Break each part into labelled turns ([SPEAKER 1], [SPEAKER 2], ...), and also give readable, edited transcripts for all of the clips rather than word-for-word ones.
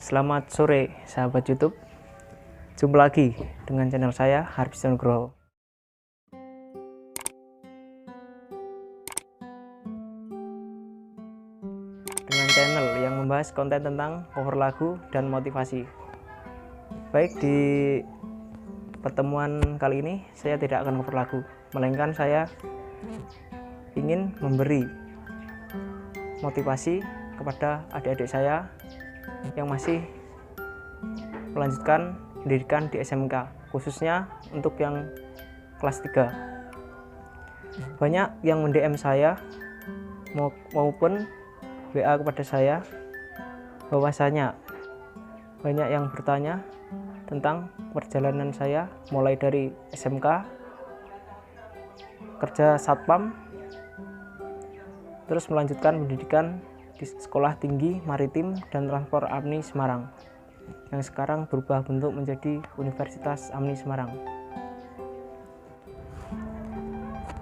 [SPEAKER 1] Selamat sore sahabat YouTube. Jumpa lagi dengan channel saya Harvey Nugroho. Dengan channel yang membahas konten tentang cover lagu dan motivasi. Baik, di pertemuan kali ini saya tidak akan cover lagu, melainkan saya ingin memberi motivasi kepada adik-adik saya yang masih melanjutkan pendidikan di SMK, khususnya untuk yang kelas 3. Banyak yang mendm saya maupun WA kepada saya, bahwasanya banyak yang bertanya tentang perjalanan saya mulai dari SMK, kerja satpam, terus melanjutkan pendidikan di Sekolah Tinggi Maritim dan Transport AMNI Semarang, yang sekarang berubah bentuk menjadi Universitas AMNI Semarang.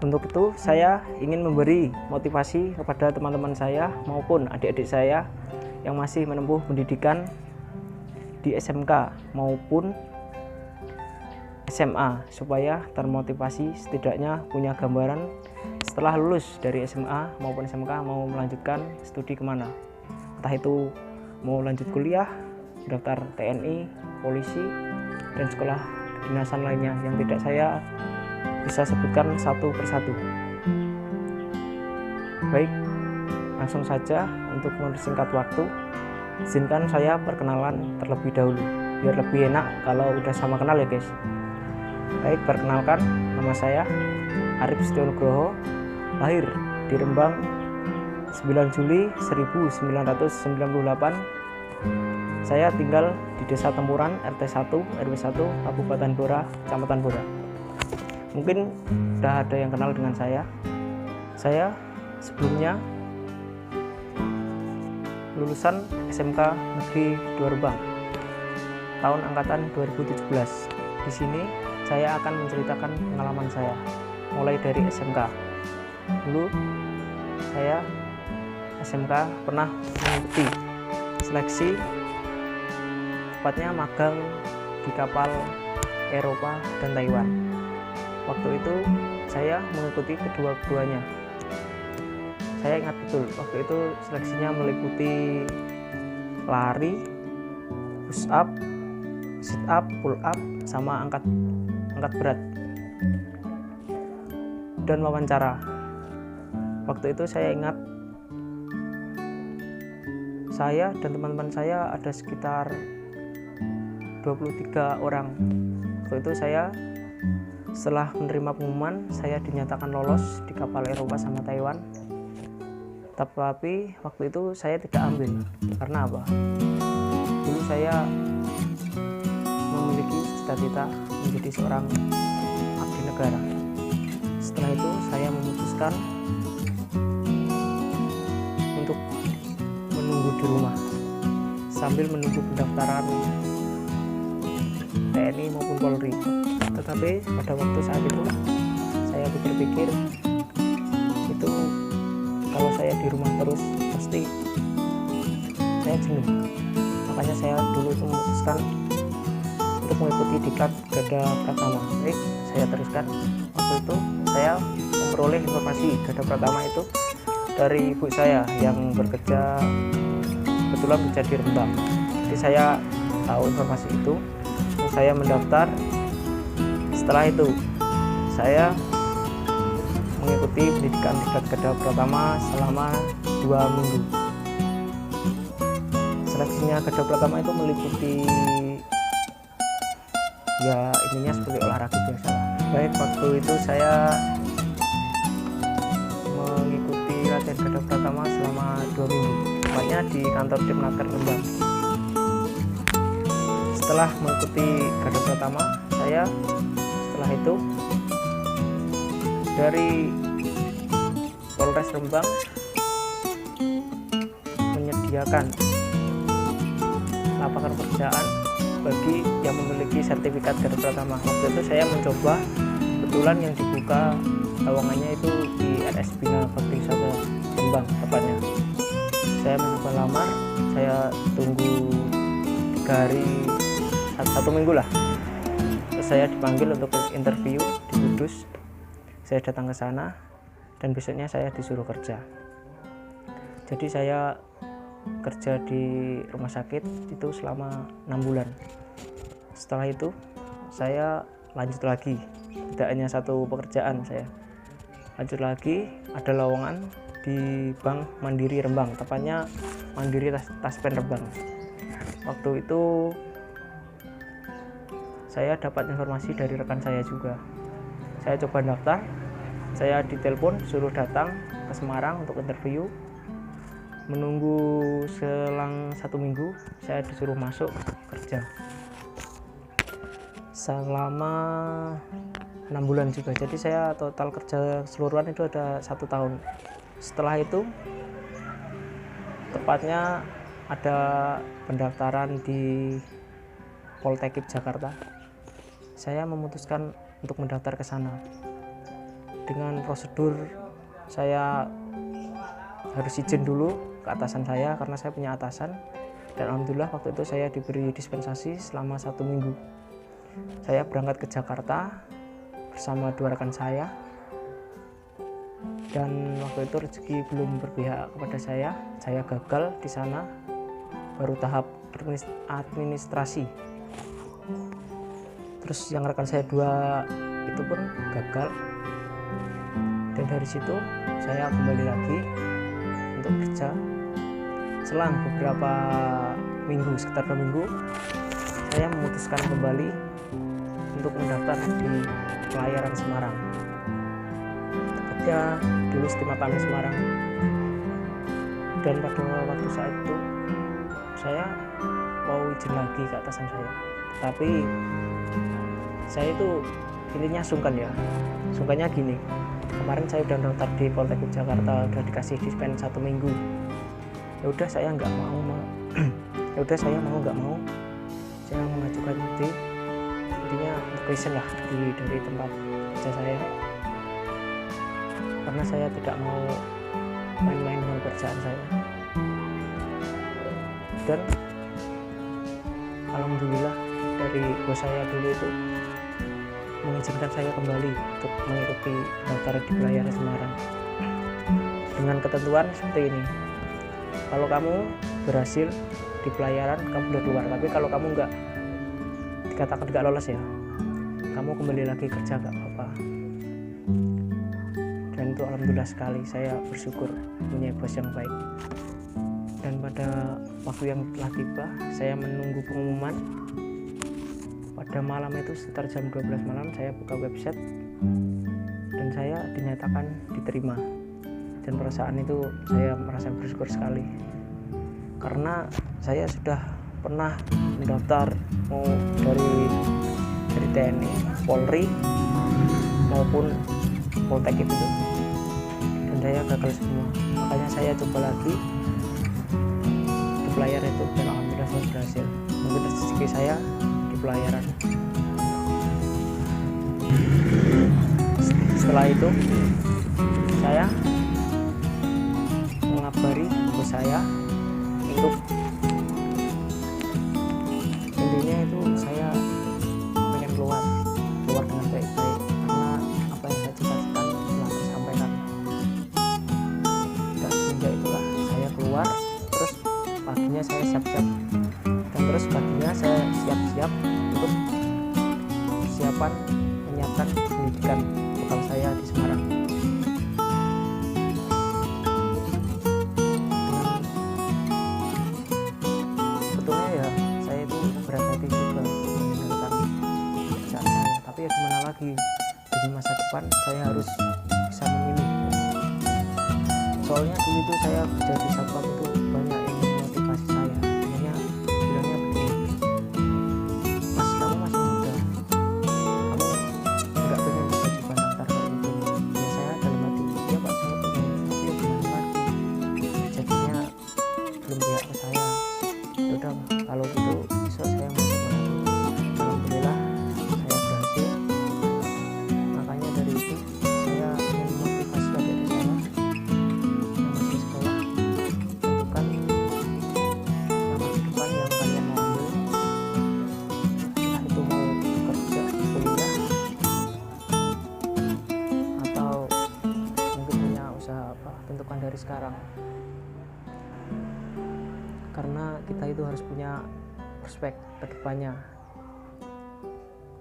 [SPEAKER 1] Untuk itu saya ingin memberi motivasi kepada teman-teman saya maupun adik-adik saya yang masih menempuh pendidikan di SMK maupun SMA, supaya termotivasi, setidaknya punya gambaran setelah lulus dari SMA maupun SMK mau melanjutkan studi kemana, entah itu mau lanjut kuliah, daftar TNI, polisi, dan sekolah kedinasan lainnya yang tidak saya bisa sebutkan satu persatu. Baik, langsung saja untuk mempersingkat waktu, izinkan saya perkenalan terlebih dahulu biar lebih enak kalau udah sama kenal ya guys. Baik, perkenalkan, nama saya Harvey Nugroho, lahir di Rembang 9 Juli 1998. Saya tinggal di Desa Tempuran, RT 1 RW 1, Kabupaten Blora, Kecamatan Blora. Mungkin sudah ada yang kenal dengan saya. Saya sebelumnya lulusan SMK Negeri 2 Rembang tahun angkatan 2017. Di sini saya akan menceritakan pengalaman saya mulai dari SMK. Dulu saya SMK pernah mengikuti seleksi, tepatnya magang di kapal Eropa dan Taiwan. Waktu itu saya mengikuti kedua-duanya. Saya ingat betul, waktu itu seleksinya meliputi lari, push up, sit up, pull up, sama angkat berat, dan wawancara. Waktu itu saya ingat saya dan teman-teman saya ada sekitar 23 orang. Waktu itu saya setelah menerima pengumuman saya dinyatakan lolos di kapal Eropa sama Taiwan. Tapi waktu itu saya tidak ambil. Karena apa? Dulu saya memiliki cita-cita menjadi seorang abdi negara. Setelah itu saya memutuskan untuk menunggu di rumah sambil menunggu pendaftaran TNI maupun Polri. Tetapi pada waktu saat itu saya pikir-pikir, itu kalau saya di rumah terus pasti saya jenuh. Makanya saya dulu memutuskan untuk mengikuti diklat Garda Pratama. Baik, saya teruskan. Waktu itu saya memperoleh informasi Garda Pratama itu dari ibu saya yang bekerja, kebetulan bekerja di Rembang. Jadi saya tahu informasi itu, saya mendaftar. Setelah itu saya mengikuti pendidikan diklat Garda Pratama selama 2 minggu. Seleksinya Garda Pratama itu meliputi ya ininya seperti olahraga biasa. Baik, waktu itu saya mengikuti latihan Garda Pratama selama 2 minggu, tepatnya di kantor Dipnaker Rembang. Setelah mengikuti Garda Pratama, saya setelah itu dari Polres Rembang menyediakan lapangan pekerjaan bagi yang memiliki sertifikat Garda Pratama. Waktu itu saya mencoba, kebetulan yang dibuka lowongannya itu di RS Bina Bakti Wisata Rembang tepatnya. Saya mencoba lamar, saya tunggu 3 hari, 1 minggu lah. Terus saya dipanggil untuk interview di Kudus. Saya datang ke sana dan besoknya saya disuruh kerja. Jadi saya kerja di rumah sakit itu selama 6 bulan. Setelah itu saya lanjut lagi, tidak hanya satu pekerjaan, saya lanjut lagi, ada lowongan di Bank Mandiri Rembang, tepatnya Mandiri Taspen Rembang. Waktu itu saya dapat informasi dari rekan saya juga. Saya coba daftar, saya ditelepon suruh datang ke Semarang untuk interview. Menunggu selang 1 minggu, saya disuruh masuk kerja selama 6 bulan juga. Jadi saya total kerja keseluruhan itu ada 1 tahun. Setelah itu tepatnya ada pendaftaran di Poltekip Jakarta. Saya memutuskan untuk mendaftar ke sana. Dengan prosedur saya harus izin dulu ke atasan saya karena saya punya atasan, dan alhamdulillah waktu itu saya diberi dispensasi selama 1 minggu. Saya berangkat ke Jakarta bersama 2 rekan saya, dan waktu itu rezeki belum berpihak kepada saya gagal di sana, baru tahap administrasi. Terus yang rekan saya 2 itu pun gagal, dan dari situ saya kembali lagi untuk kerja. Selang beberapa minggu, sekitar 2 minggu, saya memutuskan kembali untuk mendaftar di pelayaran Semarang, tepatnya dulu Stima Tani Semarang. Dan pada waktu saat itu saya mau izin lagi ke atasan saya, tapi saya itu pilihnya sungkan ya. Sungkannya gini, kemarin saya udah daftar di Poltekip Jakarta, udah dikasih dispen 1 minggu. Ya udah saya nggak mau, ya udah saya mau nggak mau, saya mengajukan cuti, intinya resign lah dari tempat kerja saya, karena saya tidak mau main-main dengan pekerjaan saya. Dan alhamdulillah dari bos saya dulu itu mengizinkan saya kembali untuk mengikuti daftar di pelayaran Semarang dengan ketentuan seperti ini: kalau kamu berhasil di pelayaran, kamu boleh keluar, tapi kalau kamu dikatakan nggak lolos ya, kamu kembali lagi kerja nggak apa-apa. Dan itu alhamdulillah sekali, saya bersyukur punya bos yang baik. Dan pada waktu yang telah tiba, saya menunggu pengumuman. Pada malam itu sekitar jam 12 malam saya buka website dan saya dinyatakan diterima. Dan perasaan itu saya merasa bersyukur sekali, karena saya sudah pernah mendaftar mau dari TNI, Polri maupun Poltekip itu, dan saya gagal semua. Makanya saya coba lagi di pelayaran itu, dan alhamdulillah saya berhasil. Mungkin rezeki saya di pelayaran. Setelah itu saya mengabari bos saya untuk, intinya itu saya pengen keluar dengan baik-baik, karena apa yang saya cita-citakan telah tersampaikan. Dan semenjak itulah saya keluar, terus paginya saya siap-siap, dan terus paginya saya siap-siap untuk persiapan menyiapkan pendidikan bekal saya di Semarang. Sebetulnya ya saya itu berat hati juga meninggalkan pekerjaan saya, tapi ya gimana lagi, demi masa depan saya harus bisa memilih. Soalnya dulu itu saya kerja di Satpam itu banyak yang memotivasi saya, bilangnya begini, Mas, kamu masih muda, kamu nggak pengen juga daftar kayak gitu. Ya saya dalam hati, ya Pak, saya pengen, tapi ya gimana lagi, jadinya belum pihak ke saya. Ya udah, kalau gitu besok saya mau coba lagi. Alhamdulillah saya berhasil. Makanya dari itu saya ingin memotivasi adik-adik saya yang masih sekolah untuk punya prospek ke depannya.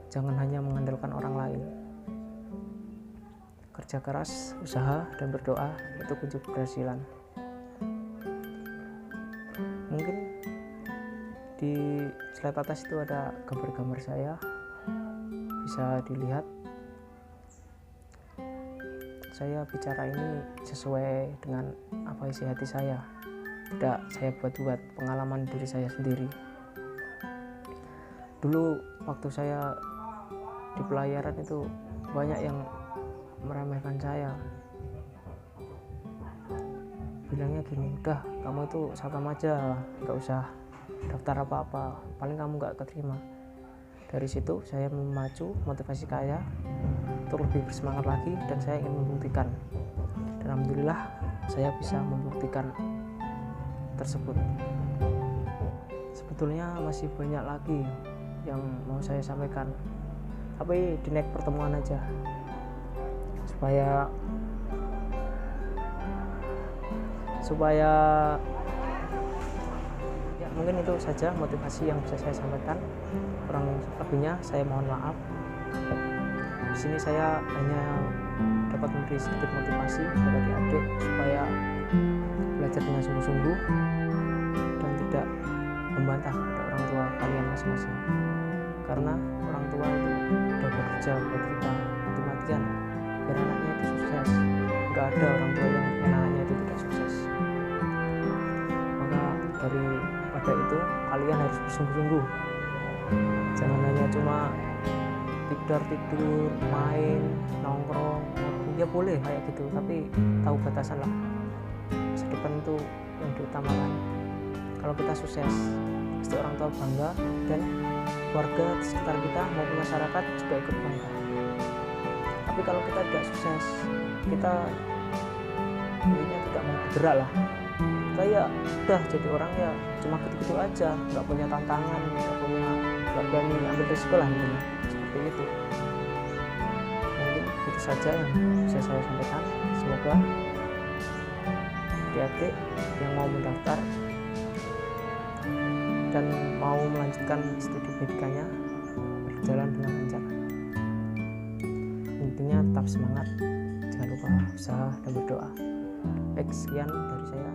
[SPEAKER 1] Jangan hanya mengandalkan orang lain. Kerja keras, usaha, dan berdoa itu kunci keberhasilan. Mungkin di slide atas itu ada gambar-gambar saya, bisa dilihat. Saya bicara ini sesuai dengan apa isi hati saya, tidak saya buat-buat, pengalaman diri saya sendiri. Dulu waktu saya di pelayaran itu banyak yang meremehkan saya, bilangnya gini, udah kamu itu satpam aja, nggak usah daftar apa-apa, paling kamu nggak keterima. Dari situ saya memacu motivasi saya untuk lebih bersemangat lagi, dan saya ingin membuktikan, dan alhamdulillah saya bisa membuktikan tersebut. Sebetulnya masih banyak lagi yang mau saya sampaikan, tapi di next pertemuan aja, supaya ya mungkin itu saja motivasi yang bisa saya sampaikan. Kurang lebihnya saya mohon maaf. Di sini saya hanya dapat memberi sedikit motivasi kepada adik-adik supaya belajar dengan sungguh-sungguh dan tidak membantah pada orang tua kalian masing-masing, karena orang tua itu sudah bekerja buat kita mati-matian biar anaknya itu sukses. Nggak ada orang tua yang ingin anaknya itu tidak sukses. Maka daripada itu kalian harus bersungguh-sungguh, jangan hanya cuma tidur, main, nongkrong. Ya boleh kayak gitu, tapi tahu batasan lah. Masa depan itu yang diutamakan. Kalau kita sukses, pasti orang tua bangga, dan warga di sekitar kita maupun masyarakat juga ikut bangga. Tapi kalau kita tidak sukses, kita intinya tidak mau bergerak lah. Kita ya udah jadi orang ya cuma gitu-gitu aja, nggak punya tantangan, nggak berani ambil risiko lah intinya. Seperti itu. Mungkin itu saja yang bisa saya sampaikan. Semoga adik-adik yang mau mendaftar dan mau melanjutkan studi pendidikannya berjalan dengan lancar. Intinya tetap semangat, jangan lupa usaha dan berdoa. Baik, sekian dari saya.